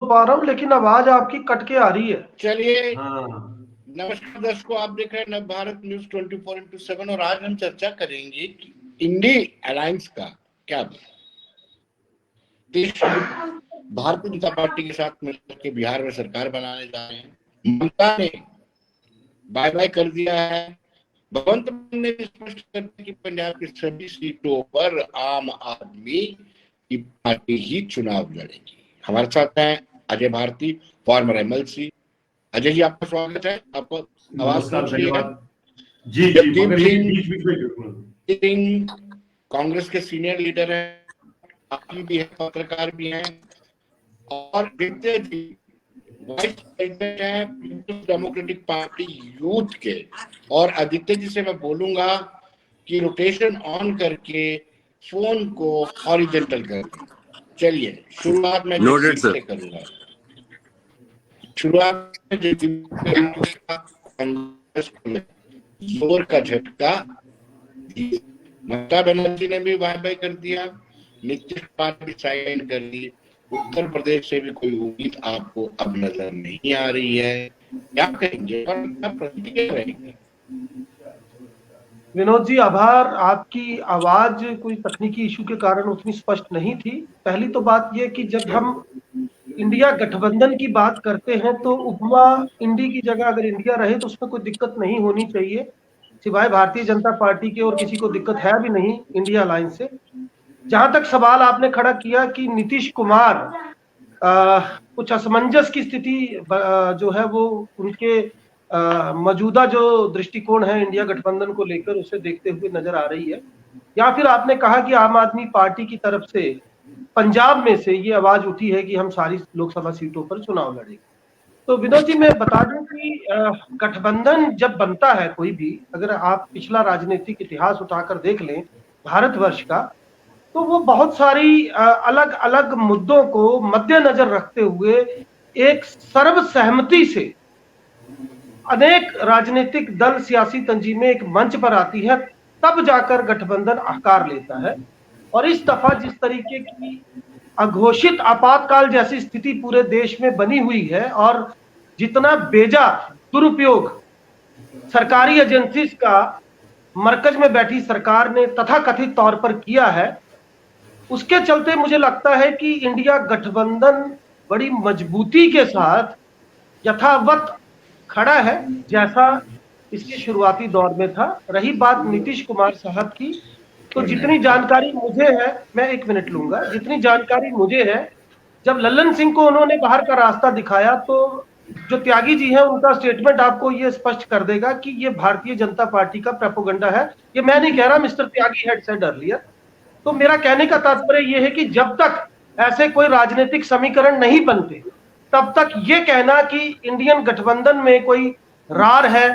पा रहा हूँ, लेकिन आवाज आपकी कट के आ रही है। चलिए, नमस्कार दर्शकों, आप देख रहे हैं नवभारत न्यूज 24/7 और आज हम चर्चा करेंगे कि इंडी अलायंस का क्या देश भारतीय जनता पार्टी के साथ मिलकर के बिहार में सरकार बनाने जा रहे हैं। ममता ने बाय बाय कर दिया है। भगवंत मान ने स्पष्ट कर दिया कि पंजाब की सभी सीटों पर आम आदमी की पार्टी ही चुनाव लड़ेगी। हमारे साथ हैं अजय भारती, फॉर्मर एमएलसी। अजय जी, आपका स्वागत है। आपको आवाज धन्यवाद जी। जगदीप सिंह कांग्रेस के सीनियर लीडर हैं, आप भी हैं, पत्रकार भी हैं, और आदित्य जी वाइस प्रेसिडेंट है पीपुल्स डेमोक्रेटिक पार्टी यूथ के। और आदित्य जी से मैं बोलूंगा कि रोटेशन ऑन करके फोन को हॉरिजॉन्टल कर दें। चलिए, शुरुआत में जगदीप से करूंगा। शुरुआत में जोर का झटका, ममता बनर्जी ने भी बाय बाय कर दिया, नीतीश कुमार भी साइन कर दी, उत्तर प्रदेश से भी कोई उम्मीद आपको अब नजर नहीं आ रही है। क्या कहेंगे और क्या प्रतिक्रिया रहेगी? विनोद जी, आभार। आपकी आवाज कोई तकनीकी इशू के कारण उतनी स्पष्ट नहीं थी। पहली तो बात यह कि जब हम इंडिया गठबंधन की बात करते हैं तो उपमा इंडी की जगह अगर इंडिया रहे तो उसमें कोई दिक्कत नहीं होनी चाहिए, सिवाय भारतीय जनता पार्टी के और किसी को दिक्कत है भी नहीं इंडिया अलायंस से। जहां तक सवाल आपने खड़ा किया कि नीतीश कुमार कुछ असमंजस की स्थिति जो है वो उनके मौजूदा जो दृष्टिकोण है इंडिया गठबंधन को लेकर उसे देखते हुए नजर आ रही है, या फिर आपने कहा कि आम आदमी पार्टी की तरफ से पंजाब में से ये आवाज उठी है कि हम सारी लोकसभा सीटों पर चुनाव लड़ेंगे। तो विनोद जी, मैं बता दूं कि गठबंधन जब बनता है कोई भी, अगर आप पिछला राजनीतिक इतिहास उठाकर देख लें भारतवर्ष का, तो वो बहुत सारी अलग अलग मुद्दों को मद्देनजर रखते हुए एक सर्वसहमति से अनेक राजनीतिक दल, सियासी तंजीमें एक मंच पर आती है, तब जाकर गठबंधन आकार लेता है। और इस दफा जिस तरीके की अघोषित आपातकाल जैसी स्थिति पूरे देश में बनी हुई है और जितना बेजा दुरुपयोग सरकारी एजेंसीज का मरकज में बैठी सरकार ने तथाकथित तौर पर किया है, उसके चलते मुझे लगता है कि इंडिया गठबंधन बड़ी मजबूती के साथ यथावत खड़ा है जैसा इसके शुरुआती दौर में था। रही बात नीतीश कुमार साहब की, तो जितनी जानकारी मुझे है, मैं 1 मिनट लूंगा, जितनी जानकारी मुझे है, जब लल्लन सिंह को उन्होंने बाहर का रास्ता दिखाया तो जो त्यागी जी हैं उनका स्टेटमेंट आपको ये स्पष्ट कर देगा कि ये भारतीय जनता पार्टी का प्रोपेगेंडा है। ये मैं नहीं कह रहा, mister Tyagi had said earlier. तो मेरा कहने का तात्पर्य यह है कि जब तक ऐसे कोई राजनीतिक समीकरण नहीं बनते तब तक ये कहना कि इंडियन गठबंधन में कोई रार है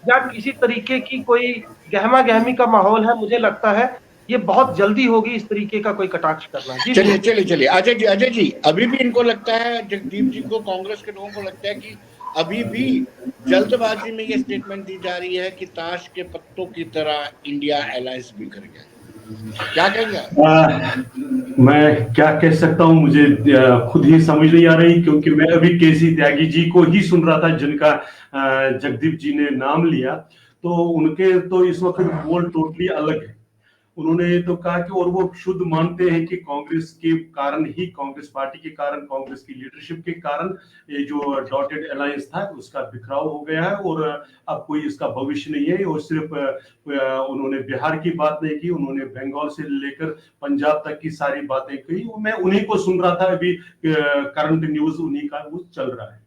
या किसी तरीके की कोई गहमा गहमी का माहौल है, मुझे लगता है ये बहुत जल्दी होगी इस तरीके का कोई कटाक्ष करना। चलिए अजय जी, अभी भी इनको लगता है, जगदीप जी को, कांग्रेस के लोगों को लगता है कि अभी भी जल्दबाजी में ये स्टेटमेंट दी जा रही है कि ताश के पत्तों की तरह इंडिया अलायंस बिखर गया। क्या कहेंगे? मैं क्या कह सकता हूं, मुझे खुद ही समझ नहीं आ रही, क्योंकि मैं अभी केसी त्यागी जी को ही सुन रहा था जिनका जगदीप जी ने नाम लिया। तो उनके तो इस वक्त बोल टोटली अलग है। उन्होंने तो कहा कि और वो शुद्ध मानते हैं कि कांग्रेस के कारण ही, कांग्रेस पार्टी के कारण, कांग्रेस की लीडरशिप के कारण ये जो डॉटेड अलायंस था उसका बिखराव हो गया है और अब कोई इसका भविष्य नहीं है। और सिर्फ उन्होंने बिहार की बात नहीं की, उन्होंने बंगाल से लेकर पंजाब तक की सारी बातें कही। मैं उन्हीं को सुन रहा था, अभी करंट न्यूज उन्हीं का वो चल रहा है।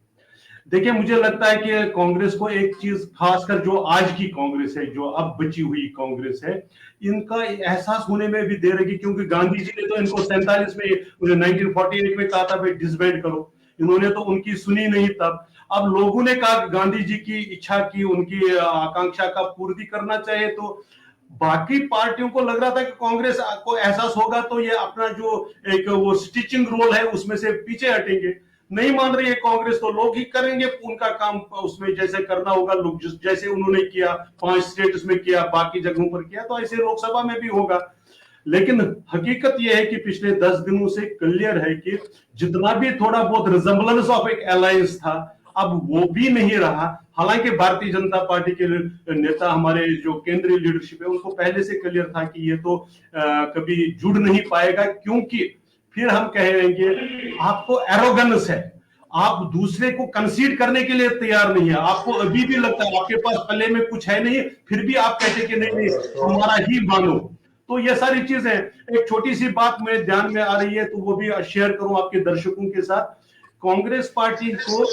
देखिए, मुझे लगता है कि कांग्रेस को एक चीज, खासकर जो आज की कांग्रेस है, जो अब बची हुई कांग्रेस है, इनका एहसास होने में भी देर लगी, क्योंकि गांधी जी ने तो इनको 47 में, 1948 में कहा था भाई डिसबैंड करो, इन्होंने तो उनकी सुनी नहीं तब। अब लोगों ने कहा गांधी जी की इच्छा की, उनकी आकांक्षा का पूर्ति करना चाहिए, तो बाकी पार्टियों को लग रहा था कि कांग्रेस को एहसास होगा तो ये अपना जो एक वो स्टिचिंग रोल है उसमें से पीछे हटेंगे। नहीं मान रही है कांग्रेस, तो लोग ही करेंगे उनका काम, उसमें जैसे करना होगा, लोग जैसे उन्होंने किया 5 स्टेट्स में किया, बाकी जगहों पर किया, तो ऐसे लोकसभा में भी होगा। लेकिन हकीकत यह है कि पिछले 10 दिनों से क्लियर है कि जितना भी थोड़ा बहुत रिजेम्बलेंस ऑफ एक अलायंस था, अब वो भी नहीं रहा। हालांकि भारतीय जनता पार्टी के नेता, हमारे जो केंद्रीय लीडरशिप है, उनको पहले से क्लियर था कि ये तो कभी जुड़ नहीं पाएगा, क्योंकि फिर हम कहेंगे आपको एरोगेंस है, आप दूसरे को कंसीड करने के लिए तैयार नहीं है, आपको अभी भी लगता है आपके पास पल्ले में कुछ है नहीं, फिर भी आप कहते कि नहीं हमारा ही मानो। तो ये सारी चीजें, एक छोटी सी बात मेरे ध्यान में आ रही है तो वो भी शेयर करूं आपके दर्शकों के साथ। कांग्रेस पार्टी को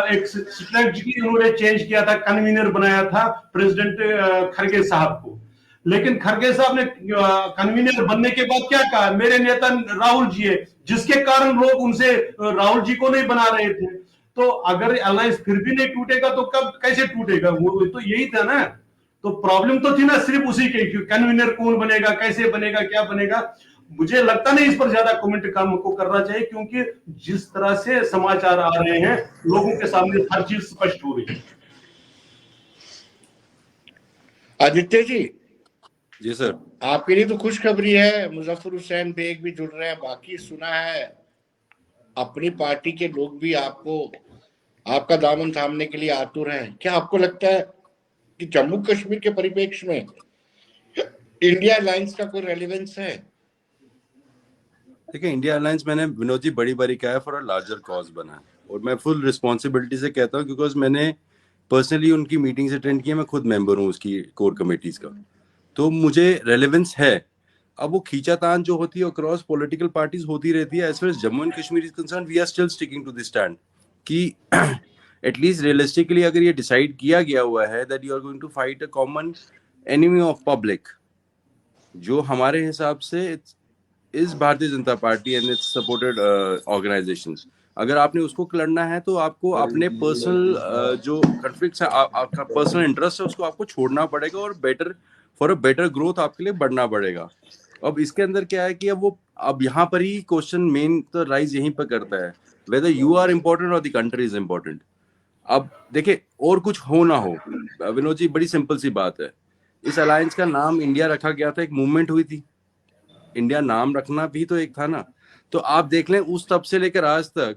एक स्ट्रेटजी उन्होंने चेंज किया था, कन्वीनर बनाया था प्रेसिडेंट खड़गे साहब को, लेकिन खड़गे साहब ने कन्वीनर बनने के बाद क्या कहा, मेरे नेता राहुल जी है, जिसके कारण लोग उनसे राहुल जी को नहीं बना रहे थे। तो अगर अलायंस फिर भी नहीं टूटेगा तो कब कैसे टूटेगा, वो तो यही था ना। तो प्रॉब्लम तो थी ना सिर्फ उसी के, कन्वीनर कौन बनेगा, कैसे बनेगा, क्या बनेगा। मुझे लगता नहीं इस पर ज्यादा कमेंट काम को करना चाहिए, क्योंकि जिस तरह से समाचार आ रहे हैं लोगों के सामने हर चीज स्पष्ट हो रही है। आदित्य जी सर, आपके लिए तो खुशखबरी है, मुजफ्फर हुसैन बेग भी जुड़ रहे हैं। बाकी सुना है अपनी पार्टी के लोग भी आपका दामन थामने के लिए आतुर हैं। क्या आपको लगता है कि जम्मू कश्मीर के परिप्रेक्ष्य में इंडिया अलायंस का कोई रेलेवेंस है? देखिए, इंडिया अलायंस मैंने विनोद जी बड़ी बारी कहा है फॉर अ लार्जर कॉज बना है, और मैं फुल रिस्पॉन्सिबिलिटी से कहता हूँ, बिकॉज मैंने पर्सनली उनकी मीटिंग्स अटेंड की है, मैं खुद मेंबर हूँ उसकी कोर कमेटीज का, तो मुझे रेलेवेंस है। अब वो खींचातान जो होती है अक्रॉस पॉलिटिकल पार्टीज होती रहती है, as far as Jammu and Kashmir is concern we are still sticking to this stand कि एटलीस्ट रियलिस्टिकली अगर ये डिसाइड किया गया हुआ है that you are going to fight a common enemy of public, जो हमारे हिसाब से is Bharatiya Janata party and its supported organisations, अगर आपने उसको लड़ना है तो आपको अपने पर्सनल जो कॉन्फ्लिक्ट्स है, आपका पर्सनल इंटरेस्ट है, उसको आपको छोड़ना पड़ेगा और फॉर अ बेटर ग्रोथ आपके लिए बढ़ना पड़ेगा। अब इसके अंदर क्या है कि अब यहाँ पर ही क्वेश्चन मेन तो राइज यहीं पर करता है, वेदर यू आर इम्पोर्टेंट और द कंट्री इज इम्पोर्टेंट। अब देखिए, और कुछ हो ना हो विनोद जी, बड़ी सिंपल सी बात है, इस अलायंस का नाम इंडिया रखा गया था, एक मूवमेंट हुई थी, इंडिया नाम रखना भी तो एक था ना। तो आप देख लें उस तब से लेकर आज तक,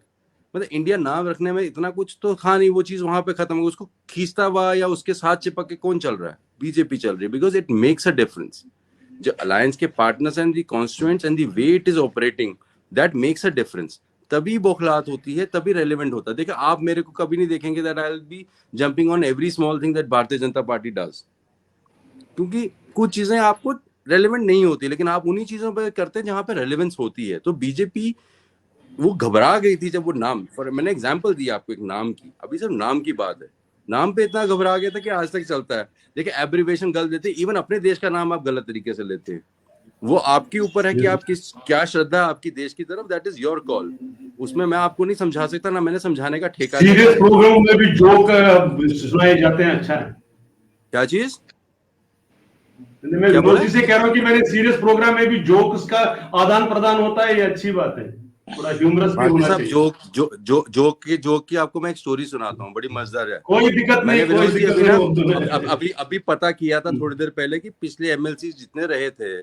मतलब इंडिया नाम रखने में इतना कुछ तो था नहीं, वो चीज वहां पे खत्म हो गई। उसको खींचता हुआ या उसके साथ चिपक के कौन चल रहा है? बीजेपी चल रही है, because it makes a difference. जो अलायंस के partners and the constituents and the way it is operating, that makes a difference. तभी बौखलाहट होती है, तभी रेलेवेंट होता है। देखिए, आप मेरे को कभी नहीं देखेंगे that I will be jumping on every small thing that भारतीय जनता पार्टी डज, क्योंकि कुछ चीजें आपको रेलेवेंट नहीं होती, लेकिन आप उन्हीं चीजों पर करते हैं जहां पे रेलेवेंस होती है। तो बीजेपी वो घबरा गई थी जब वो नाम, मैंने एग्जांपल दिया आपको एक नाम की, अभी सिर्फ नाम की बात है, नाम पे इतना घबरा गया था कि आज तक चलता है। देखिए, एब्रिवेशन गलत देते, इवन अपने देश का नाम आप गलत तरीके से लेते हैं, वो आपके ऊपर है कि आप क्या श्रद्धा है आपकी देश की तरफ, दैट इज योर कॉल। उसमें मैं आपको नहीं समझा सकता, ना मैंने समझाने का ठेका। सीरियस प्रोग्राम में भी जोक सुनाए जाते हैं, अच्छा है। क्या चीज? मैं विनोद जी से कह रहा हूँ कि मेरे सीरियस प्रोग्राम में भी जोक्स का आदान प्रदान होता है, ये अच्छी बात है, थोड़ा ह्यूमरस भी होना चाहिए। जोक की आपको मैं एक स्टोरी सुनाता हूँ, बड़ी मजेदार है। कोई दिक्कत नहीं, अभी पता किया था थोड़ी देर पहले कि पिछले एमएलसी जितने रहे थे,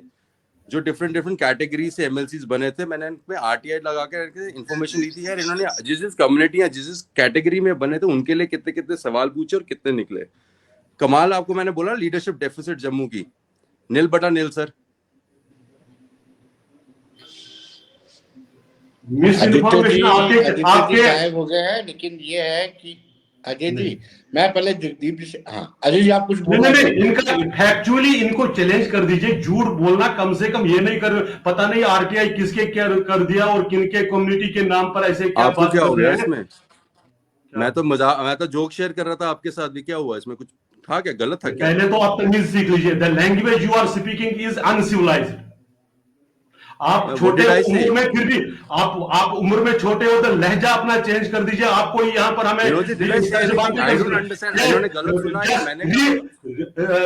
जो डिफरेंट कैटेगरी से एमएलसी बने थे, मैंने इनमें आरटीआई लगा के इन्फॉर्मेशन ली थी यार, इन्होंने जिस कम्युनिटी या जिस कैटेगरी में बने थे उनके लिए कितने कितने सवाल पूछे और कितने निकले। कमाल, आपको मैंने बोला लीडरशिप डेफिसिट जम्मू की, नील बटा नील सर। आदित्य जी गायब हो गए हैं, लेकिन ये है कि अजय जी, मैं पहले जगदीप जी से, हाँ अजय जी आप कुछ बोलना? नहीं, इनका फैक्चुअली इनको चैलेंज कर दीजिए, झूठ बोलना कम से कम ये नहीं कर, पता नहीं आरटीआई किसके क्या कर दिया और किनके कम्युनिटी के नाम पर ऐसे क्या बात क्या हो गया इसमें? मैं तो जोक शेयर कर रहा था आपके साथ भी, क्या हुआ इसमें? कुछ था क्या? गलत था क्या? पहले तो आप तमीज सीख लीजिए, the language you are speaking is uncivilised. आप छोटे उम्र में, फिर भी आप उम्र में छोटे हो तो लहजा अपना चेंज कर दीजिए। आपको यहाँ पर हमें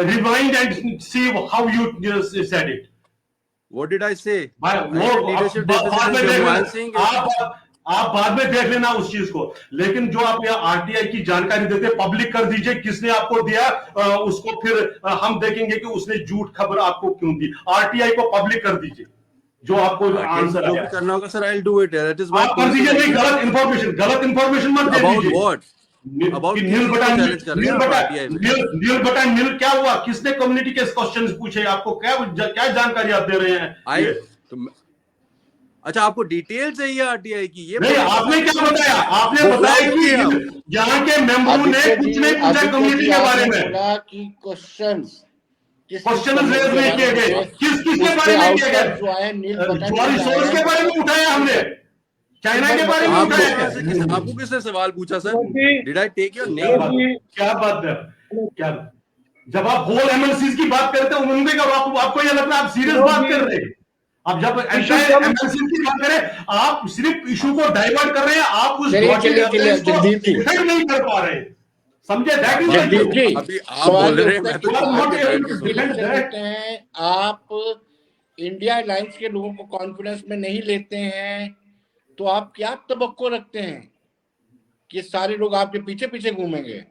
rewind and see how you said it. What did I say? आप बाद में देख लेना उस चीज को, लेकिन जो आप यहाँ आरटीआई की जानकारी देते पब्लिक कर दीजिए, किसने आपको दिया उसको, फिर हम देखेंगे कि उसने झूठ खबर आपको क्यों दी। आरटीआई को पब्लिक कर दीजिए जो आपको आंसर जो भी करना होगा sir, I will do it. That is my आप कर दीजिए। नहीं, गलत इंफॉर्मेशन मत दे अबाउट दीजिए। व्हाट, अबाउट नील बटा नील क्या हुआ, किसने कम्युनिटी के क्वेश्चंस पूछे आपको, क्या जानकारी आप दे रहे हैं? अच्छा, आपको डिटेल चाहिए आरटीआई की? ये नहीं, आपने क्या बताया? आपने बताया कि यहाँ के मेंबरों ने कुछ नहीं पूछा कम्युनिटी के बारे में, कि क्वेश्चंस रेज नहीं किए गए। किसके बारे में किए गए? ज्वारी सोर्स के बारे में उठाया हमने, चाइना के बारे में उठाया। आपको किसने सवाल पूछा sir? Did I take your name? क्या बात है, क्या जब आप होल एमएलसीज की बात करते हैं उनमें का आपको ये लगता है आप सीरियस बात कर रहे हैं? अब जब एमएलसी की बात करें, आप सिर्फ इशू को डाइवर्ट कर रहे हैं, आप उस डिफेंड नहीं कर पा रहे, समझे? अभी आप बोल रहे हैं आप इंडिया अलायंस के लोगों को कॉन्फिडेंस में नहीं लेते हैं, तो आप क्या तवक्को रखते हैं कि सारे लोग आपके पीछे पीछे घूमेंगे?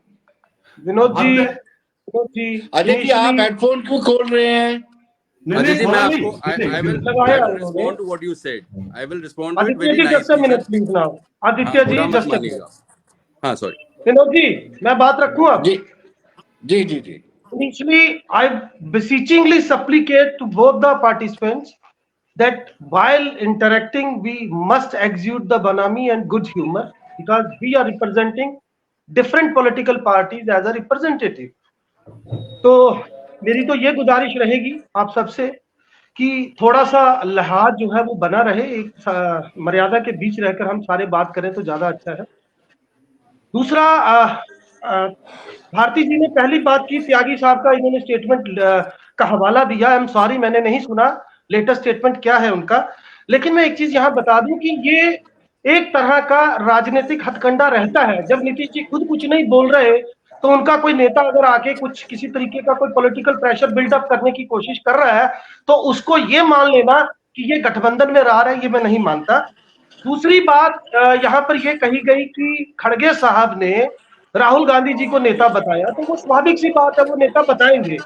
विनोद जी, अजय जी, आप हेडफोन क्यों खोल रहे हैं? Aditya ji, मैं आपको I will respond to what you said. I will respond to it very nicely. just a minute please now. Aditya ji, just a minute. हाँ, sorry. विनोद जी, मैं बात रखूं अब? जी। Initially, I beseechingly supplicate to both the participants that while interacting, we must exude the bonhomie and good humor, because we are representing different political parties as a representative. तो मेरी तो ये गुजारिश रहेगी आप सबसे कि थोड़ा सा लिहाज जो है वो बना रहे, एक मर्यादा के बीच रहकर हम सारे बात करें तो ज्यादा अच्छा है। दूसरा, भारती जी ने पहली बात की, त्यागी साहब का इन्होंने स्टेटमेंट का हवाला दिया। आई एम सॉरी, मैंने नहीं सुना लेटेस्ट स्टेटमेंट क्या है उनका, लेकिन मैं एक चीज यहाँ बता दूं कि ये एक तरह का राजनीतिक हथकंडा रहता है। जब नीतीश जी खुद कुछ नहीं बोल रहे तो उनका कोई नेता अगर आके कुछ किसी तरीके का कोई पॉलिटिकल प्रेशर बिल्डअप करने की कोशिश कर रहा है तो उसको ये मान लेना कि ये गठबंधन में रह रहा है, ये मैं नहीं मानता। दूसरी बात यहाँ पर ये कही गई कि खड़गे साहब ने राहुल गांधी जी को नेता बताया, तो वो स्वाभाविक सी बात है, वो नेता बताएंगे।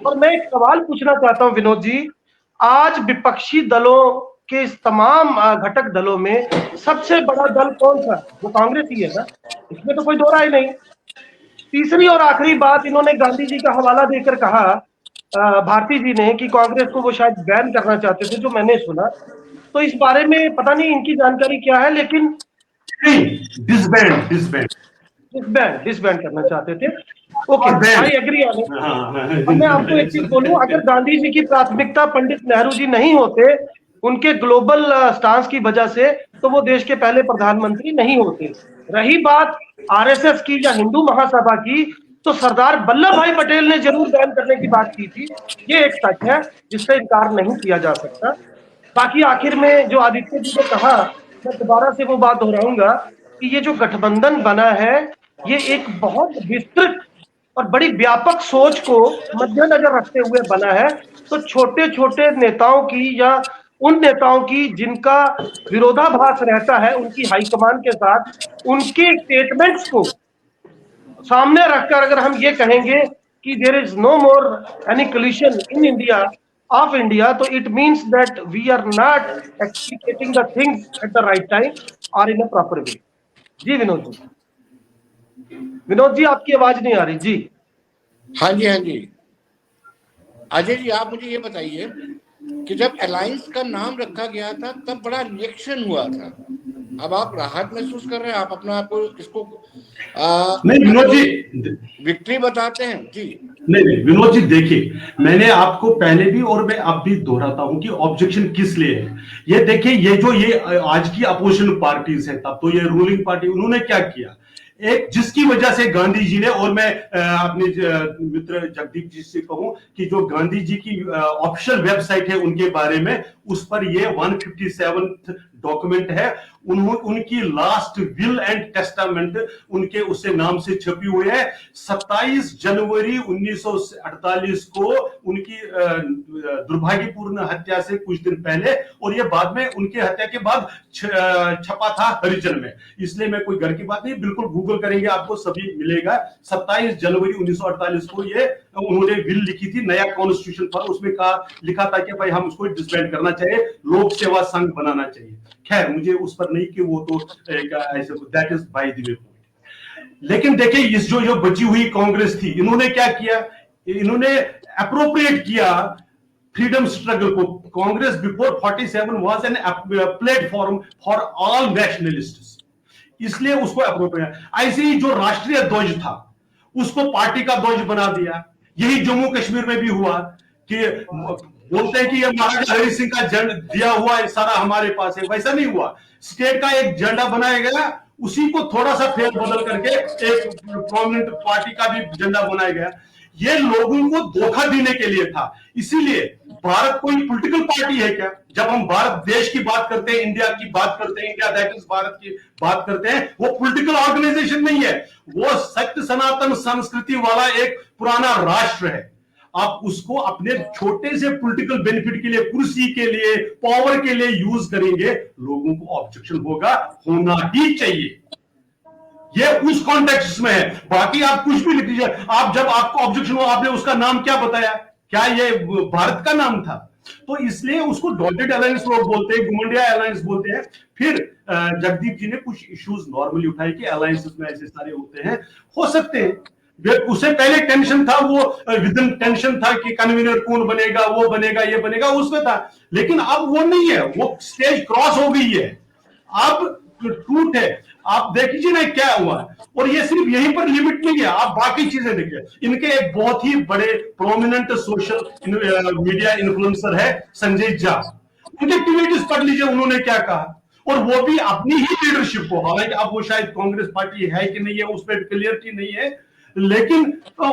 और मैं एक सवाल पूछना चाहता हूँ विनोद जी, आज विपक्षी दलों के इस तमाम घटक दलों में सबसे बड़ा दल कौन सा? वो कांग्रेस ही है ना, इसमें तो कोई दो राय नहीं। तीसरी और आखिरी बात, इन्होंने गांधी जी का हवाला देकर कहा भारती जी ने कि कांग्रेस को वो शायद बैन करना चाहते थे, जो मैंने सुना। तो इस बारे में पता नहीं इनकी जानकारी क्या है, लेकिन डिसबैंड करना चाहते थे। Okay, I agree on it. मैं आपको एक चीज बोलूं, अगर गांधी जी की प्राथमिकता पंडित नेहरू जी नहीं होते उनके ग्लोबल स्टांस की वजह से, तो वो देश के पहले प्रधानमंत्री नहीं होते। रही बात आरएसएस की या हिंदू महासभा की, तो सरदार वल्लभ भाई पटेल ने जरूर बैन करने की बात की थी, ये एक सच है जिससे इनकार नहीं किया जा सकता। बाकी आखिर में जो आदित्य जी ने कहा, मैं दोबारा से वो बात दोहराऊंगा कि ये जो गठबंधन बना है ये एक बहुत विस्तृत और बड़ी व्यापक सोच को मद्देनजर रखते हुए बना है। तो छोटे छोटे नेताओं की या उन नेताओं की जिनका विरोधाभास रहता है उनकी हाईकमान के साथ, उनके स्टेटमेंट्स को सामने रखकर अगर हम ये कहेंगे कि there is no more any collision in India of India, तो it means that we are not explicating the things at the right time और इन अ प्रॉपर वे। जी विनोद जी, आपकी आवाज नहीं आ रही जी। हाँ जी अजय जी, आप मुझे ये बताइए कि जब अलायंस का नाम रखा गया था तब बड़ा रिएक्शन हुआ था, अब आप राहत महसूस कर रहे हैं? आप अपना आपको इसको नहीं विनोद जी विक्ट्री बताते हैं जी? नहीं विनोद जी, देखिए मैंने आपको पहले भी और मैं अब भी दोहराता हूं कि ऑब्जेक्शन किस लिए है। ये देखिए, ये आज की अपोजिशन पार्टीज है, तब तो ये रूलिंग पार्टी, उन्होंने क्या किया, एक जिसकी वजह से गांधी जी ने, और मैं अपने मित्र जगदीप जी से कहूं कि जो गांधी जी की ऑफिशियल वेबसाइट है उनके बारे में, उस पर ये 157th डॉक्यूमेंट है, उनकी लास्ट विल एंड टेस्टामेंट उनके उससे नाम से छपी हुई है। 27 जनवरी 1948 को उनकी दुर्भाग्यपूर्ण हत्या से कुछ दिन पहले, और ये बाद में उनकी हत्या के बाद छपा था हरिजन में, इसलिए मैं कोई घर की बात नहीं, बिल्कुल गूगल करेंगे आपको सभी मिलेगा। 27 जनवरी 1948 को ये उन्होंने विल लिखी थी नया कॉन्स्टिट्यूशन पर, उसमें लिखा था कि भाई हम उसको डिसबैंड करना चाहिए, लोक सेवा संघ बनाना चाहिए। खैर मुझे उस पर नहीं कि वो तो ऐसे, that is by the way. लेकिन देखिए इस जो बची हुई कांग्रेस थी, इन्होंने क्या किया, इन्होंने अप्रोप्रिएट किया फ्रीडम स्ट्रगल को। Congress before 47 was an platform for all nationalists, इसलिए उसको अप्रोप्रिएट। ऐसे ही जो राष्ट्रीय ध्वज था उसको पार्टी का ध्वज बना दिया। यही जम्मू कश्मीर में भी हुआ कि बोलते हैं कि ये महाराजा हरि सिंह का झंडा दिया हुआ है सारा हमारे पास है, वैसा नहीं हुआ। स्टेट का एक झंडा बनाया गया, उसी को थोड़ा सा फेर बदल करके एक प्रोमिनेंट पार्टी का भी झंडा बनाया गया। ये लोगों को धोखा देने के लिए था। इसीलिए भारत कोई पॉलिटिकल पार्टी है क्या? जब हम भारत देश की बात करते हैं, इंडिया की बात करते हैं, इंडिया दैट इज भारत की बात करते हैं, वो पॉलिटिकल ऑर्गेनाइजेशन नहीं है, वो सत्य सनातन संस्कृति वाला एक पुराना राष्ट्र है। आप उसको अपने छोटे से पॉलिटिकल बेनिफिट के लिए, कुर्सी के लिए, पावर के लिए यूज करेंगे, लोगों को ऑब्जेक्शन होगा, होना ही चाहिए। ये उस कॉन्टेक्स्ट में है। बाकी आप कुछ भी लिख लीजिए, आप जब आपको ऑब्जेक्शन हो, आपने उसका नाम क्या बताया? क्या ये भारत का नाम था? तो इसलिए उसको डॉटेड अलायंस लोग बोलते हैं, गुमंडिया अलायंस बोलते हैं। फिर जगदीप जी ने कुछ इश्यूज नॉर्मली उठाए कि अलायंसेस में ऐसे सारे होते हैं, हो सकते हैं। उससे पहले टेंशन था, वो विदिन टेंशन था कि कन्वीनर कौन बनेगा, वो बनेगा, ये बनेगा, उसमें था। लेकिन अब वो नहीं है, वो स्टेज क्रॉस हो गई है, अब ट्रूथ है। आप देख लीजिए ना क्या हुआ। और ये सिर्फ यहीं पर लिमिट नहीं है, आप बाकी चीजें देखिए। इनके एक बहुत ही बड़े प्रोमिनेंट सोशल मीडिया इन्फ्लुएंसर है संजय झा, उनके ट्वीट्स पढ़ लीजिए, उन्होंने क्या कहा। और वो भी अपनी ही लीडरशिप को, हालांकि अब वो शायद कांग्रेस पार्टी है कि नहीं है उस पर क्लियरिटी नहीं है, लेकिन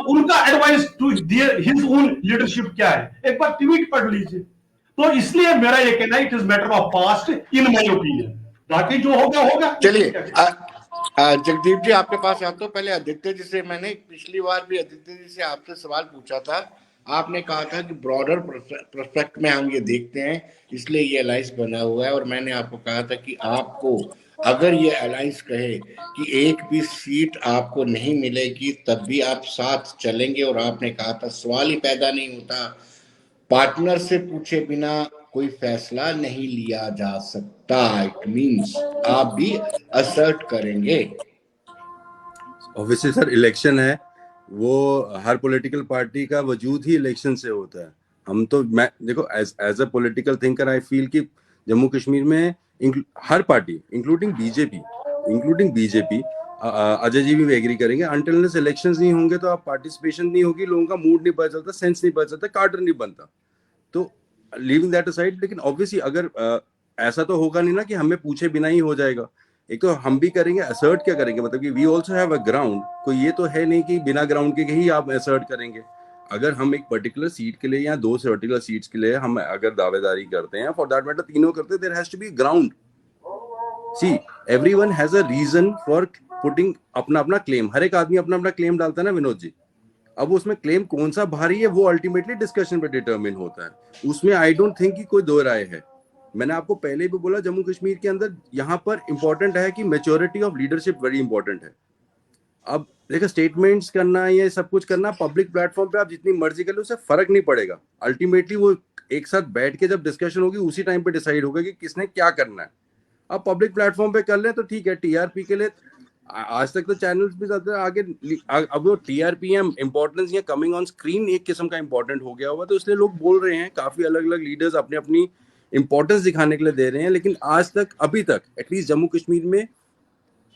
उनका advice to his own leadership क्या है, एक बार ट्वीट पढ़ लीजिए। तो इसलिए मेरा ये कहना है, it is matter of past in my opinion, बाकी जो होगा होगा। चलिए जगदीप जी आपके पास आता हूं। पहले आदित्य जी से, मैंने पिछली बार भी आदित्य जी से आपसे सवाल पूछा था, आपने कहा था कि ब्रॉडर प्रोस्पेक्ट में हम ये देखते हैं, इसलिए ये अलायंस बना हुआ है। और मैंने आपको कहा था कि आपको अगर ये अलायंस कहे कि एक भी सीट आपको नहीं मिलेगी तब भी आप साथ चलेंगे, और आपने कहा था सवाल ही पैदा नहीं होता, पार्टनर से पूछे बिना कोई फैसला नहीं लिया जा सकता। इट मींस आप भी असर्ट करेंगे। ऑब्वियसली सर, इलेक्शन है, वो हर पॉलिटिकल पार्टी का वजूद ही इलेक्शन से होता है। हम तो, मैं देखो as a political thinker I feel कि जम्मू कश्मीर में हर party including BJP, Ajay ji भी एग्री करेंगे, अनटिल इलेक्शंस नहीं होंगे तो आप पार्टिसिपेशन नहीं होगी, लोगों का मूड नहीं पता चलता, सेंस नहीं पता चलता, कार्टर नहीं बनता। तो लीविंग दैट असाइड, लेकिन ऑब्वियसली अगर ऐसा तो होगा नहीं ना कि हमें पूछे बिना ही हो जाएगा। एक तो हम भी करेंगे, असर्ट क्या करेंगे, मतलब कि we also have a ground. कोई ये तो है नहीं कि बिना ग्राउंड के ही आप असर्ट करेंगे। अगर हम एक पर्टिकुलर सीट के लिए या दो पर्टिकुलर सीट्स के लिए हम अगर दावेदारी करते हैं, फॉर दैट मैटर तीनों करते हैं, there has to be ground. See everyone has a reason for putting अपना अपना क्लेम। हर एक आदमी अपना अपना क्लेम डालता है ना विनोद जी। अब उसमें क्लेम कौन सा भारी है वो अल्टीमेटली डिस्कशन पे डिटरमिन होता है। उसमें आई डोंट थिंक कि कोई दो राय है। मैंने आपको पहले भी बोला, जम्मू कश्मीर के अंदर यहाँ पर इंपॉर्टेंट है कि maturity of leadership very important है। अब देखो, स्टेटमेंट्स करना, ये सब कुछ करना पब्लिक प्लेटफॉर्म पे आप जितनी मर्जी कर लो, उससे फर्क नहीं पड़ेगा। अल्टीमेटली वो एक साथ बैठ के जब डिस्कशन होगी उसी टाइम पे डिसाइड होगा कि किसने क्या करना है। अब पब्लिक प्लेटफॉर्म पे कर ले तो ठीक है, टीआरपी के लिए आज तक तो चैनल्स भी ज्यादा आगे, अब वो टीआरपी या इंपॉर्टेंस या कमिंग ऑन स्क्रीन एक किस्म का इंपॉर्टेंट हो गया हुआ, तो इसलिए लोग बोल रहे हैं, काफी अलग अलग लीडर्स अपने अपनी इंपॉर्टेंस दिखाने के लिए दे रहे हैं। लेकिन आज तक, अभी तक एटलीस्ट जम्मू कश्मीर में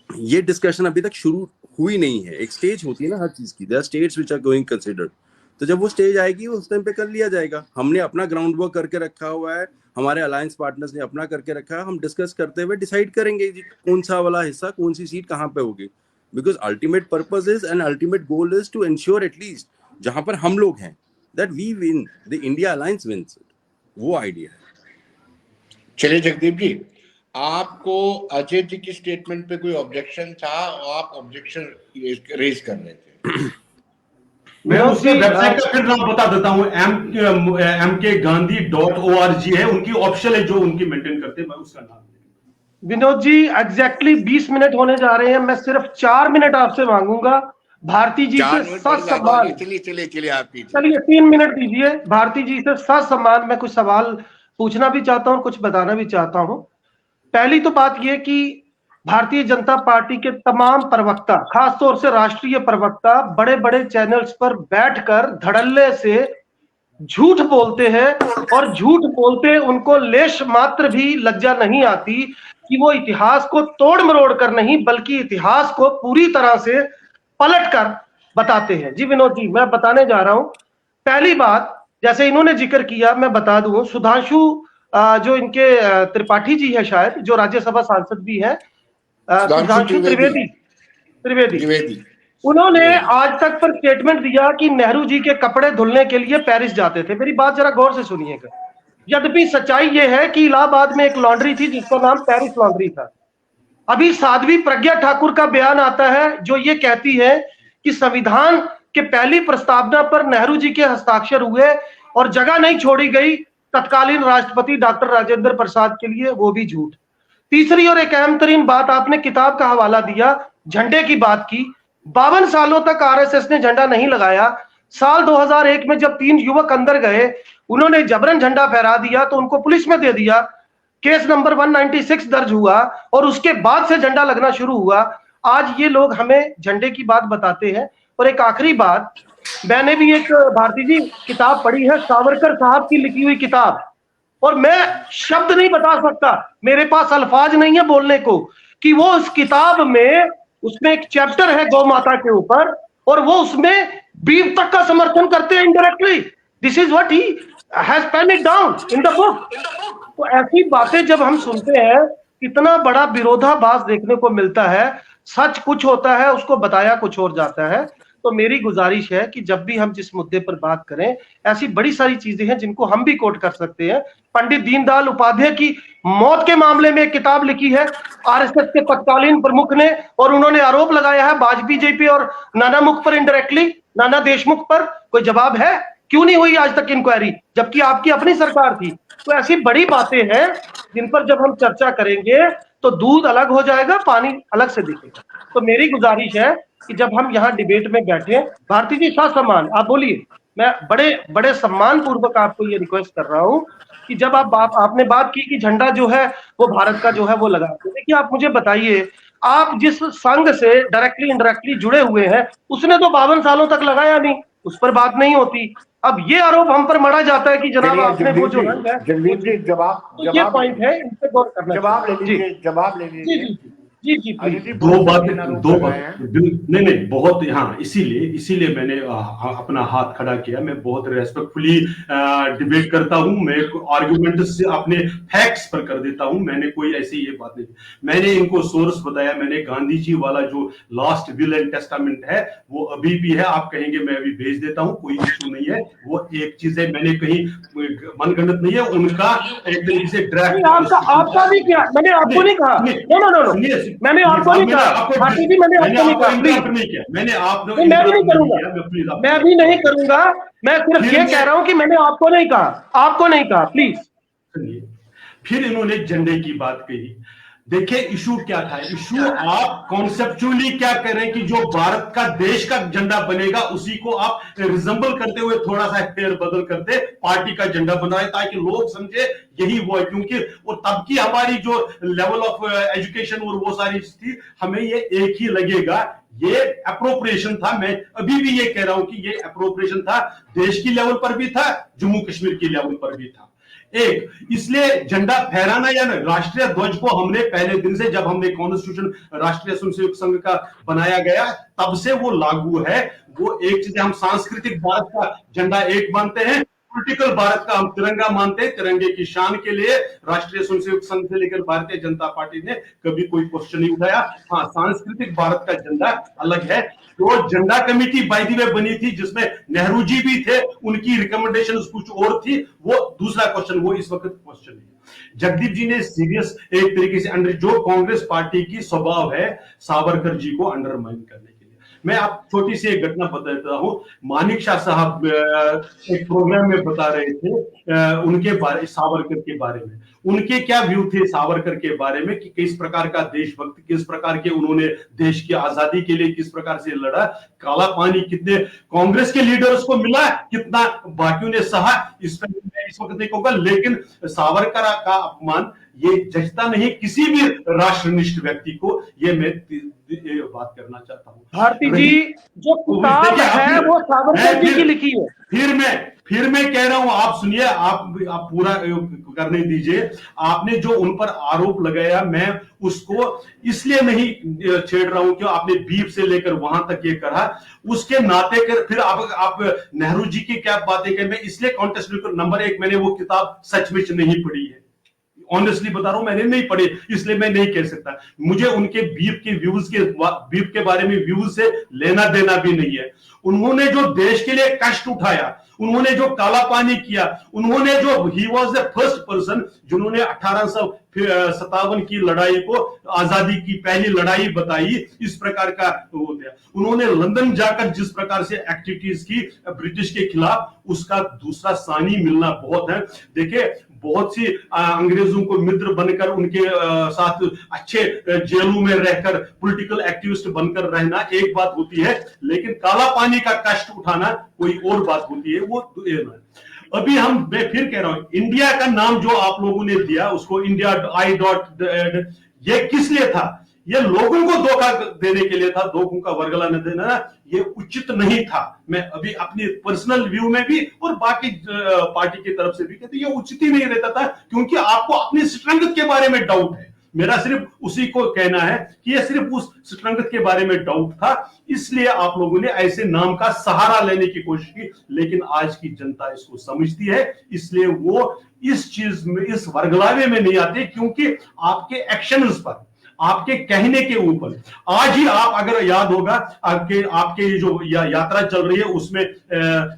ये डिस्कशन अभी तक शुरू हुई नहीं है। एक स्टेज होती है ना हर चीज की, there are states which are going considered. तो जब वो स्टेज आएगी उस टाइम पे कर लिया जाएगा। हमने अपना ग्राउंड वर्क करके रखा हुआ है, हमारे अलायंस पार्टनर्स ने अपना करके रखा है, हम डिस्कस करते हुए डिसाइड करेंगे जी कौन सा वाला हिस्सा, कौन सी सीट कहाँ पे होगी। Because ultimate purpose is and ultimate goal is to ensure at least जहां पर हम लोग हैं that we win, the India alliance wins, वो आइडिया है। चलिए जगदीप जी, आपको अजय जी की स्टेटमेंट पे कोई ऑब्जेक्शन था और आप ऑब्जेक्शन रेज कर रहे थे? मैं उसके वेबसाइट का फिर नाम बता देता हूँ, mkgandhi.org है, उनकी ऑप्शन है जो उनकी मेंटेन करते हैं, मैं उसका नाम। विनोद जी एग्जैक्टली 20 मिनट होने जा रहे हैं, मैं सिर्फ 4 मिनट आपसे मांगूंगा। भारती जी से ससम्मान, चलिए आप चलिए 3 मिनट दीजिए। भारती जी से ससम्मान मैं कुछ सवाल पूछना भी चाहता हूं, कुछ बताना भी चाहता हूं। पहली तो बात यह कि भारतीय जनता पार्टी के तमाम प्रवक्ता, खासतौर से राष्ट्रीय प्रवक्ता, बड़े बड़े चैनल्स पर बैठकर धड़ल्ले से झूठ बोलते हैं और झूठ बोलते उनको लेश मात्र भी लज्जा नहीं आती कि वो इतिहास को तोड़ मरोड़ कर नहीं बल्कि इतिहास को पूरी तरह से पलट कर बताते हैं। जी विनोद जी, मैं बताने जा रहा हूं। पहली बात, जैसे इन्होंने जिक्र किया, मैं बता दूं, सुधांशु जो इनके त्रिपाठी जी है, शायद जो राज्यसभा सांसद भी है, सुधांशु त्रिवेदी, उन्होंने आज तक पर स्टेटमेंट दिया कि नेहरू जी के कपड़े धुलने के लिए पेरिस जाते थे। मेरी बात जरा गौर से सुनिएगा। यद्यपि सच्चाई यह है कि इलाहाबाद में एक लॉन्ड्री थी जिसका नाम पेरिस लॉन्ड्री था। अभी साध्वी प्रज्ञा ठाकुर का बयान आता है जो ये कहती है कि संविधान के पहली प्रस्तावना पर नेहरू जी के हस्ताक्षर हुए और जगह नहीं छोड़ी गई तत्कालीन राष्ट्रपति डॉक्टर राजेंद्र प्रसाद के लिए, वो भी झूठ। तीसरी और एक अहम तरीन बात, आपने किताब का हवाला दिया, झंडे की बात की। 52 सालों तक आरएसएस ने झंडा नहीं लगाया। साल 2001 में जब 3 युवक अंदर गए, उन्होंने जबरन झंडा फहरा दिया तो उनको पुलिस में दे दिया। केस नंबर 196 दर्ज हुआ और उसके बाद से झंडा लगना शुरू हुआ। आज ये लोग हमें झंडे की बात बताते हैं। और एक आखिरी बात, मैंने भी एक भारती जी किताब पढ़ी है, सावरकर साहब की लिखी हुई किताब, और मैं शब्द नहीं बता सकता, मेरे पास अल्फाज नहीं है बोलने को, कि वो उस किताब में, उसमें एक चैप्टर है गौ माता के ऊपर और वो उसमें बीफ तक का समर्थन करते हैं indirectly. This is what he has pen it down in the book. तो ऐसी बातें जब हम सुनते हैं, इतना बड़ा विरोधाभास देखने को मिलता है, सच कुछ होता है, उसको बताया कुछ और जाता है। तो मेरी गुजारिश है कि जब भी हम जिस मुद्दे पर बात करें, ऐसी बड़ी सारी चीजें हैं जिनको हम भी कोट कर सकते हैं। पंडित दीनदयाल उपाध्याय की मौत के मामले में एक किताब लिखी है आरएसएस के तत्कालीन प्रमुख ने, और उन्होंने आरोप लगाया है वाजपेयी जी पे और नाना मुख पर, इनडायरेक्टली नाना देशमुख पर। कोई जवाब है? क्यों नहीं हुई आज तक इंक्वायरी, जबकि आपकी अपनी सरकार थी? तो ऐसी बड़ी बातें हैं जिन पर जब हम चर्चा करेंगे तो दूध अलग हो जाएगा, पानी अलग से दिखेगा। तो मेरी गुजारिश है कि जब हम यहाँ डिबेट में बैठे, भारती जी ससम्मान आप बोलिए, मैं बड़े बड़े सम्मान पूर्वक आपको ये रिक्वेस्ट कर रहा हूँ कि जब आपने बात की कि झंडा जो है वो भारत का जो है वो लगा, तो देखिए आप मुझे बताइए, आप जिस संघ से डायरेक्टली इनडायरेक्टली जुड़े हुए हैं उसने तो 52 सालों तक लगाया नहीं, उस पर बात नहीं होती। अब ये आरोप हम पर मढ़ा जाता है कि जनाब आपने वो जो रंग है, जगदीप जी ये पॉइंट है, इन पे गौर करना। जवाब ले लीजिए। जी दो बात नहीं बहुत, हाँ, इसीलिए मैंने अपना हाथ खड़ा किया। मैं बहुत रेस्पेक्टफुली डिबेट करता हूं, मैं आर्गुमेंट से अपने फैक्ट्स पर कर देता हूं, मैंने कोई ऐसी ये बात नहीं। मैंने इनको सोर्स बताया, मैंने गांधी जी वाला जो लास्ट विल एंड टेस्टामेंट है वो अभी भी है, आप कहेंगे मैं अभी भेज देता हूं, कोई इशू नहीं है। वो एक चीज है, मैंने कहीं मनगढ़ंत नहीं है, उनका एक तरीके से ड्राफ्ट। आपका भी क्या, मैंने आपको नहीं कहा, नो मैंने आपको नहीं कहा भारती जी, मैंने आपको नहीं कहा, प्लीज। मैं भी नहीं करूंगा, मैं सिर्फ ये कह रहा हूं कि मैंने आपको नहीं कहा, प्लीज। फिर इन्होंने झंडे की बात कही। देखिए इशू क्या था, इशू आप कॉन्सेप्चुअली क्या कर रहे हैं कि जो भारत का देश का झंडा बनेगा उसी को आप रिजेंबल करते हुए थोड़ा सा फेर बदल करते पार्टी का झंडा बनाए ताकि लोग समझे यही वो है। क्योंकि और तब की हमारी जो लेवल ऑफ एजुकेशन और वो सारी थी, हमें ये एक ही लगेगा, ये अप्रोप्रिएशन था। मैं अभी भी ये कह रहा हूं कि ये अप्रोप्रिएशन था, देश की लेवल पर भी था, जम्मू कश्मीर की लेवल पर भी था। एक, इसलिए झंडा फहराना या राष्ट्रीय ध्वज को हमने पहले दिन से, जब हमने कॉन्स्टिट्यूशन राष्ट्रीय स्वयंसेवक संघ का बनाया गया तब से वो लागू है। वो एक चीज हम सांस्कृतिक भारत का झंडा एक मानते हैं, पॉलिटिकल भारत का हम तिरंगा मानते हैं, तिरंगे की शान के लिए राष्ट्रीय स्वयंसेवक संघ से लेकर भारतीय जनता पार्टी ने कभी कोई क्वेश्चन नहीं उठाया। हाँ, सांस्कृतिक भारत का झंडा अलग है। जो झंडा कमेटी बाय द वे बनी थी जिसमें नेहरू जी भी थे, उनकी रिकमेंडेशंस कुछ और थी, वो दूसरा क्वेश्चन, वो इस वक्त क्वेश्चन नहीं। जगदीप जी ने सीरियस एक तरीके से अंडर, जो कांग्रेस पार्टी की स्वभाव है सावरकर जी को अंडरमाइन करने के लिए। मैं आप छोटी सी एक घटना बता देता हूं। मानिक शाह साहब एक प्रोग्राम में बता रहे थे उनके बारे, सावरकर के बारे में, उनके क्या व्यू थे सावरकर के बारे में कि किस प्रकार का देशभक्त, किस प्रकार के उन्होंने देश की आजादी के लिए किस प्रकार से लड़ा, काला पानी कितने कांग्रेस के लीडर्स को मिला, कितना बाकियों ने सहा, इस पर मैं इस वक्त नहीं कहूंगा। लेकिन सावरकर का अपमान ये जचता नहीं किसी भी राष्ट्रनिष्ठ व्यक्ति को, ये मैं बात करना चाहता हूँ। भारती जी, जो किताब है वो सावरकर जी की लिखी है। फिर मैं कह रहा हूं, आप सुनिए, आप पूरा करने दीजिए। आपने जो उन पर आरोप लगाया, मैं उसको इसलिए नहीं छेड़ रहा हूं कि आपने बीप से लेकर वहां तक ये कहा, उसके नाते कर फिर आप नेहरू जी की क्या बातें करें। मैं इसलिए कॉन्टेस्ट नंबर 1, मैंने वो किताब सचमुच नहीं पढ़ी है, ऑनेस्टली बता रहा हूं, मैंने नहीं पढ़े, इसलिए मैं नहीं कह सकता। मुझे उनके बीप के बारे में व्यूज से लेना देना भी नहीं है। उन्होंने जो देश के लिए कष्ट उठाया, उन्होंने जो काला पानी किया, उन्होंने जो he was the first person जिन्होंने 1857 की लड़ाई को आजादी की पहली लड़ाई बताई, इस प्रकार का हो गया। उन्होंने लंदन जाकर जिस प्रकार से एक्टिविटीज की ब्रिटिश के खिलाफ, उसका दूसरा सानी मिलना बहुत है। देखिए, बहुत सी अंग्रेजों को मित्र बनकर उनके साथ अच्छे जेलों में रहकर पॉलिटिकल एक्टिविस्ट बनकर रहना एक बात होती है, लेकिन काला पानी का कष्ट उठाना कोई और बात होती है। वो अभी मैं फिर कह रहा हूं, इंडिया का नाम जो आप लोगों ने दिया उसको इंडिया ये किस लिए था? ये लोगों को धोखा देने के लिए था, धोखों का वर्गला न देना, ये उचित नहीं था। मैं अभी अपनी पर्सनल व्यू में भी और बाकी पार्टी की तरफ से भी कहते ये उचित ही नहीं रहता था, क्योंकि आपको अपनी स्ट्रेंथ के बारे में डाउट है। मेरा सिर्फ उसी को कहना है कि ये सिर्फ उस स्ट्रेंथ के बारे में डाउट था, इसलिए आप लोगों ने ऐसे नाम का सहारा लेने की कोशिश की। लेकिन आज की जनता इसको समझती है, इसलिए वो इस चीज में, इस वर्गलावे में नहीं आते, क्योंकि आपके एक्शंस पर, आपके कहने के ऊपर। आज ही आप अगर याद होगा, आपके जो यात्रा चल रही है उसमें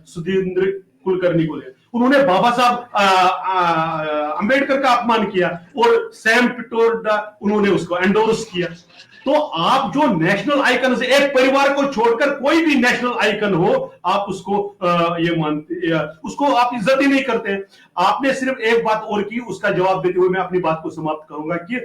सुधींद्र कुलकर्णी को ले, उन्होंने बाबा साहब अंबेडकर का अपमान किया और सैम पिट्रोडा उन्होंने उसको एंडोर्स किया। तो आप जो नेशनल आइकन से, एक परिवार को छोड़कर कोई भी नेशनल आइकन हो, आप उसको ये मानते, उसको आप इज्जत ही नहीं करते। आपने सिर्फ एक बात और की, उसका जवाब देते हुए मैं अपनी बात को समाप्त करूंगा कि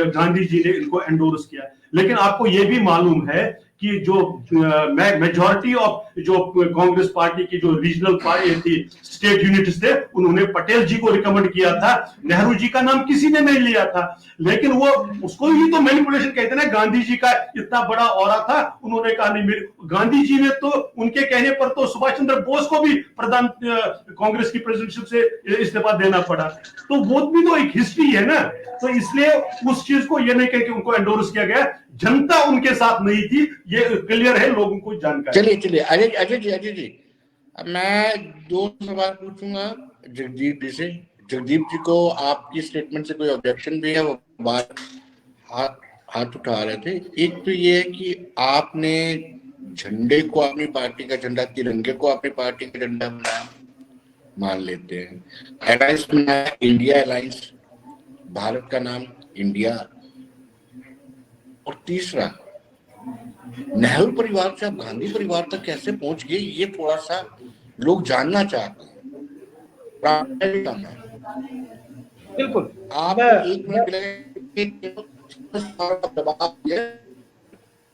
गांधी जी ने इनको एंडोर्स किया। लेकिन आपको यह भी मालूम है कि जो मेजॉरिटी ऑफ जो कांग्रेस पार्टी की जो रीजनल पार्टी थी, स्टेट यूनिट्स थे, उन्होंने पटेल जी को रिकमेंड किया था, नेहरू जी का नाम किसी ने नहीं लिया था। लेकिन वो उसको ही तो मैनिपुलेशन कहते हैं ना, गांधी जी का इतना बड़ा औरा था, उन्होंने कहा नहीं। गांधी जी ने तो, उनके कहने पर तो सुभाष चंद्र बोस को भी प्रधान कांग्रेस की प्रेसिडेंटशिप से इस्तीफा देना पड़ा। तो वो भी तो एक हिस्ट्री है ना। तो इसलिए उस चीज को ये नहीं कह के उनको एंडोर्स किया गया, जनता उनके साथ नहीं थी, ये क्लियर है, लोगों को जानकारी। चलिए अजय जी, अब मैं 2 सवाल पूछूंगा जगदीप जी से। जगदीप जी को आपकी स्टेटमेंट से कोई ऑब्जेक्शन भी है, वो बात हाथ उठा रहे थे। एक तो ये है कि आपने झंडे को अपनी पार्टी का झंडा, तिरंगे को अपनी पार्टी का झंडा बनाया, मान लेते हैं। अलायंस बनाया, इंडिया अलायंस, भारत का नाम इंडिया। और तीसरा, नेहरू परिवार से आप गांधी परिवार तक कैसे पहुंच गए, ये थोड़ा सा लोग जानना चाहते हैं। बिल्कुल, आप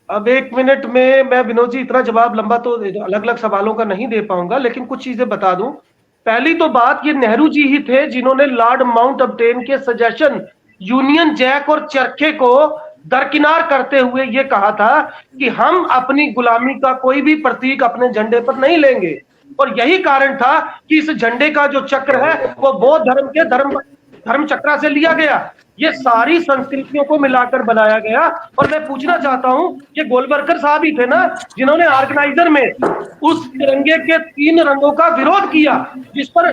अब 1 मिनट में मैं विनोद जी इतना जवाब लंबा तो अलग अलग सवालों का नहीं दे पाऊंगा, लेकिन कुछ चीजें बता दूं। पहली तो बात, ये नेहरू जी ही थे जिन्होंने लॉर्ड माउंटबेटन के सजेशन यूनियन जैक और चरखे को दरकिनार करते हुए ये कहा था कि हम अपनी गुलामी का कोई भी प्रतीक अपने झंडे पर नहीं लेंगे। और यही कारण था कि इस झंडे का जो चक्र है वो बौद्ध धर्म के धर्म धर्म चक्रा से लिया गया, ये सारी संस्कृतियों को मिलाकर बनाया गया। और मैं पूछना चाहता हूं, ये गोलवलकर साहब ही थे ना जिन्होंने ऑर्गेनाइजर में उस तिरंगे के 3 रंगों का विरोध किया, जिस पर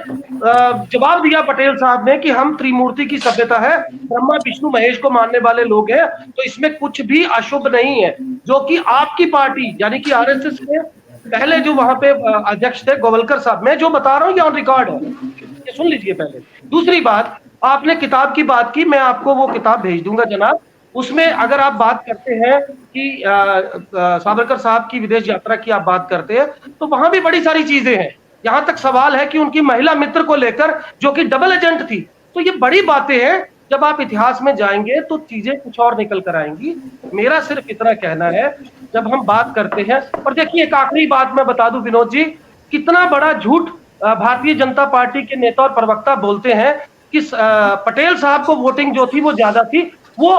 जवाब दिया पटेल साहब ने कि हम त्रिमूर्ति की सभ्यता है, ब्रह्मा विष्णु महेश को मानने वाले लोग हैं, तो इसमें कुछ भी अशुभ नहीं है। जो कि आपकी पार्टी यानी कि आरएसएस के पहले जो वहां पे अध्यक्ष थे गोवलकर साहब, मैं जो बता रहा हूं ये ऑन रिकॉर्ड है, ये सुन लीजिए पहले। दूसरी बात, आपने किताब की बात की, मैं आपको वो किताब भेज दूंगा जनाब। उसमें अगर आप बात करते हैं कि सावरकर साहब की विदेश यात्रा की आप बात करते हैं, तो वहां भी बड़ी सारी चीजें हैं। यहां तक सवाल है कि उनकी महिला मित्र को लेकर जो कि डबल एजेंट थी, तो ये बड़ी बातें हैं। जब आप इतिहास में जाएंगे तो चीजें कुछ और निकल कर आएंगी। मेरा सिर्फ इतना कहना है, जब हम बात करते हैं, और देखिए एक आखिरी बात मैं बता दूं विनोद जी, कितना बड़ा झूठ भारतीय जनता पार्टी के नेता और प्रवक्ता बोलते हैं कि पटेल साहब को वोटिंग जो थी वो ज्यादा थी। वो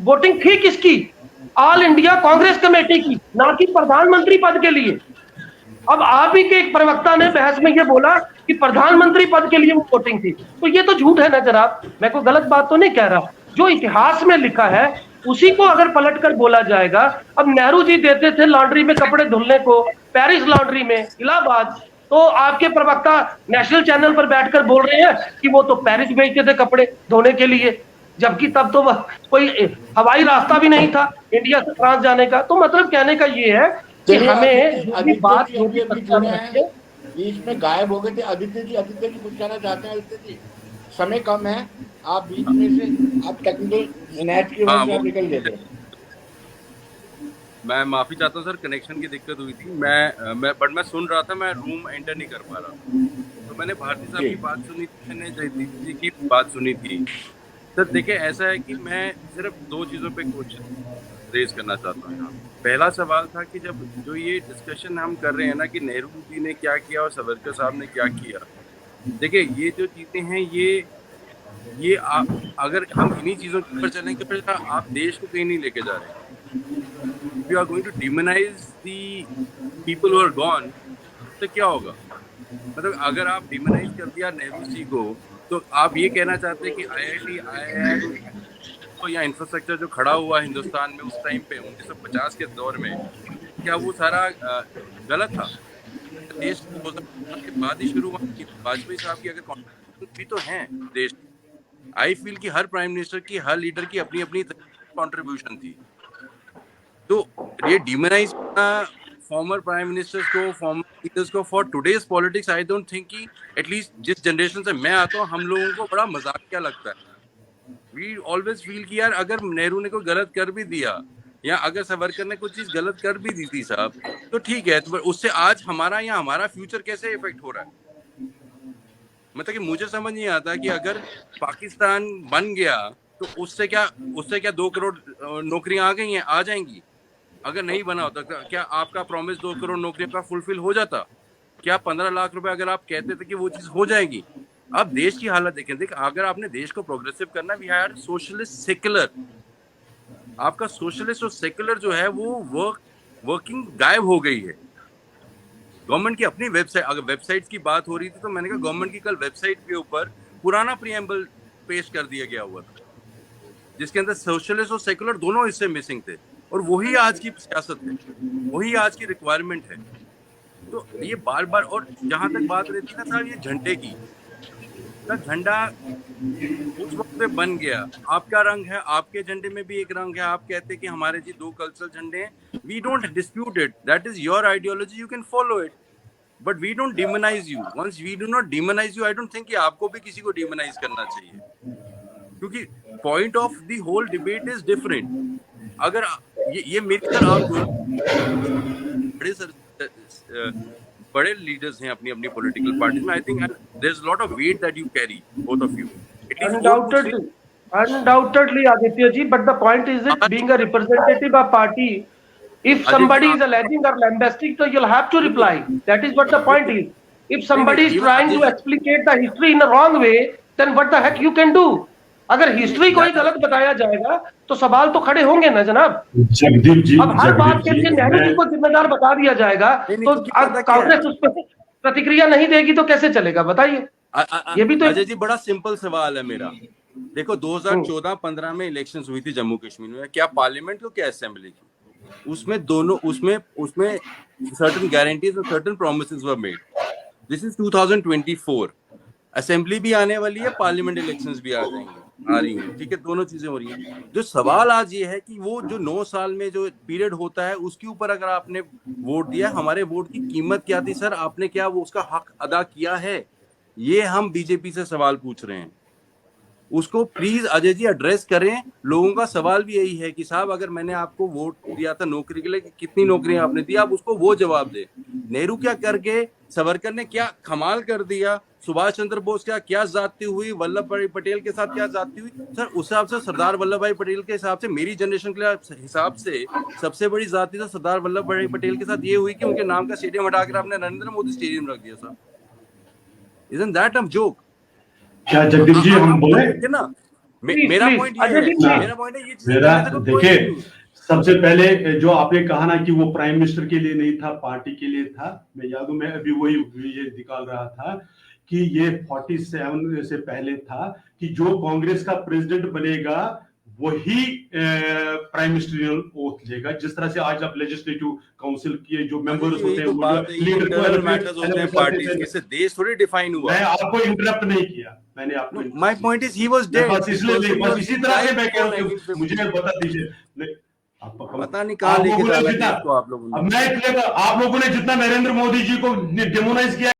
वोटिंग थी किसकी? ऑल इंडिया कांग्रेस कमेटी की, ना कि प्रधानमंत्री पद के लिए। अब आप ही के एक प्रवक्ता ने बहस में ये बोला कि प्रधानमंत्री पद के लिए वो वोटिंग थी, तो ये तो झूठ है ना जनाब। मैं कोई गलत बात तो नहीं कह रहा, जो इतिहास में लिखा है उसी को अगर पलट कर बोला जाएगा। अब नेहरू जी देते थे लॉन्ड्री में कपड़े धुलने को, पेरिस लॉन्ड्री में इलाहाबाद, तो आपके प्रवक्ता नेशनल चैनल पर बैठकर बोल रहे हैं कि वो तो पेरिस भेजते थे कपड़े धोने के लिए, जबकि तब तो कोई हवाई रास्ता भी नहीं था इंडिया से फ्रांस जाने का। तो मतलब कहने का ये है कि हमें बात बीच में गायब हो गए थे आदित्य जी कुछ कहना चाहते हैं? आदित्य जी, समय कम है, आप बीच में से आप टेक्निकल नेट की वजह से निकल गए थे। मैं माफी चाहता हूँ सर, कनेक्शन की दिक्कत हुई थी। मैं सुन रहा था, मैं रूम एंटर नहीं कर पा रहा था। तो मैंने भारती साहब की बात सुनी थी, मैंने जयदीप जी की बात सुनी थी। सर देखिए, ऐसा है कि मैं सिर्फ 2 चीज़ों पे क्वेश्चन रेज करना चाहता हूँ। पहला सवाल था कि जब जो ये डिस्कशन हम कर रहे हैं ना कि नेहरू जी ने क्या किया और सावरकर साहब ने क्या किया, देखिए ये जो चीज़ें हैं ये अगर हम इन्हीं चीज़ों पर चलेंगे फिर आप देश को कहीं नहीं लेके जा रहे। If you are going to demonize the people who are gone, तो क्या होगा? मतलब अगर आप डिमोनाइज कर दिया नेहरू जी को, तो आप ये कहना चाहते हैं कि IIT, IIM तो या इंफ्रास्ट्रक्चर जो खड़ा हुआ हिंदुस्तान में उस टाइम पे 1950 के दौर में, क्या वो सारा गलत था? देश के बाद ही शुरू हुआ। वाजपेयी साहब की अगर कॉन्ट्रीब्यूशन भी तो है देश, आई फील कि हर प्राइम मिनिस्टर की, हर लीडर की अपनी अपनी कॉन्ट्रीब्यूशन थी। तो ये डिमोनाइज फॉर्मर प्राइम मिनिस्टर्स को, फॉर्मर लीडर्स को for today's politics, I don't think कि एटलीस्ट जिस जनरेशन से मैं आता हूँ, हम लोगों को बड़ा मजाकिया लगता है। वी ऑलवेज फील कि यार अगर नेहरू ने कोई गलत कर भी दिया या अगर सावरकर ने कुछ चीज गलत कर भी दी थी साहब, तो ठीक है, तो उससे आज हमारा या हमारा फ्यूचर कैसे इफेक्ट हो रहा है? मतलब कि मुझे समझ नहीं आता कि अगर पाकिस्तान बन गया तो उससे क्या 2 करोड़ नौकरियां आ गई हैं, आ जाएंगी। अगर नहीं बना होता क्या आपका प्रॉमिस 2 करोड़ नौकरियों का फुलफिल हो जाता? क्या 15 लाख रुपए अगर आप कहते थे कि वो चीज हो जाएगी? अब देश की हालत देखें, अगर आपने देश को प्रोग्रेसिव करना, वी आर सोशलिस्ट सेक्युलर, आपका सोशलिस्ट और सेक्युलर जो है वो वर्किंग गायब हो गई है। गवर्नमेंट की अपनी वेबसाइट, अगर वेबसाइट की बात हो रही थी तो मैंने कहा गवर्नमेंट की कल वेबसाइट के ऊपर पुराना प्रीएम्बल पेश कर दिया गया हुआ था, जिसके अंदर सोशलिस्ट और सेक्युलर दोनों हिस्से मिसिंग थे। और वही आज की सियासत है, वही आज की रिक्वायरमेंट है। तो ये बार बार, और जहां तक बात रहती है ना साहब ये झंडे की, झंडा उस वक्त पे बन गया, आपका रंग है, आपके झंडे में भी एक रंग है, आप कहते हैं कि हमारे जी 2 कल्चरल झंडे हैं, we don't dispute it, that is your ideology, you can follow it, but we don't demonise you. Once we do not demonise you, I don't think कि आपको भी किसी को डिमोनाइज करना चाहिए, क्योंकि point of the whole debate is different. अगर ये मेरी तरह बड़े लीडर्स हैं अपनी अपनी पॉलिटिकल पार्टीज में, I think there is lot of weight that you carry, both of you. Undoubtedly, Aditya ji, but the point is that being a representative of party, if somebody is alleging or lambasting, so you'll have to reply. That is what the point is. If somebody is trying to explicate the history in a wrong way, then what the heck you can do? अगर history को ही गलत बताया जाएगा तो सवाल तो खड़े होंगे ना जनाब। जगदीप जी, अब हर बात के लिए नेहरू जी को जिम्मेदार बता दिया जाएगा, तो कांग्रेस उस पर प्रतिक्रिया नहीं देगी तो कैसे चलेगा बताइए? ये भी तो अजय जी बड़ा सिंपल सवाल है मेरा। देखो 2014-15 में इलेक्शंस हुई थी जम्मू कश्मीर में, क्या पार्लियामेंट को क्या असेंबली की, उसमें दोनों उसमें सर्टेन गारंटीज और certain promises were made. This is 2024, assembly भी आने वाली है, पार्लियामेंट इलेक्शंस भी आ रही हैं, ठीक है, दोनों चीजें हो रही हैं। जो सवाल आज ये है कि वो जो 9 साल में जो पीरियड होता है उसके ऊपर अगर आपने वोट दिया, हमारे वोट की कीमत क्या थी सर, आपने क्या वो उसका हक अदा किया है, ये हम बीजेपी से सवाल पूछ रहे हैं। उसको प्लीज अजय जी एड्रेस करें। लोगों का सवाल भी यही है कि साहब अगर मैंने आपको वोट दिया था नौकरी के लिए, कितनी नौकरियां आपने दी, आप उसको वो जवाब दे। नेहरू क्या करके, सावरकर ने क्या कमाल कर दिया, सुभाष चंद्र बोस क्या जाती हुई, वल्लभ भाई पटेल के साथ क्या जाती हुई सर, उस हिसाब से सरदार वल्लभ भाई पटेल के हिसाब से, मेरी जनरेशन के हिसाब से सबसे बड़ी जाति तो सरदार वल्लभ भाई पटेल के साथ ये हुई कि उनके नाम का स्टेडियम हटाकर आपने नरेंद्र मोदी स्टेडियम रख दिया sir. Isn't that a joke? क्या जगदीप जी हम बोले ना, मेरा पॉइंट ये है, मेरा पॉइंट है ये चीज़ मेरा देखिए, सबसे पहले जो आपने कहा ना कि वो प्राइम मिनिस्टर के लिए नहीं था, पार्टी के लिए था, मैं याद हूं, मैं अभी वही ये निकाल रहा था कि ये 47 से पहले था कि जो कांग्रेस का प्रेसिडेंट बनेगा वही प्राइम मिनिस्टरियल ओथ लेगा। जिस तरह से आज आप लेजिस्लेटिव काउंसिल के जो मेंबर्स होते हैं, इससे देश थोड़ी डिफाइन हुआ। मैं आपको इंटरप्ट नहीं किया, मैंने आपको, my point is he was dead, बस इसलिए बस इसी तरह से मैं कह रहा हूं, मुझे बता दीजिए पता नहीं कहां लेके जा रहे हैं इसको आप लोगों ने। अब मैं आप लोगों ने जितना नरेंद्र मोदी जी को डेमोनाइज किया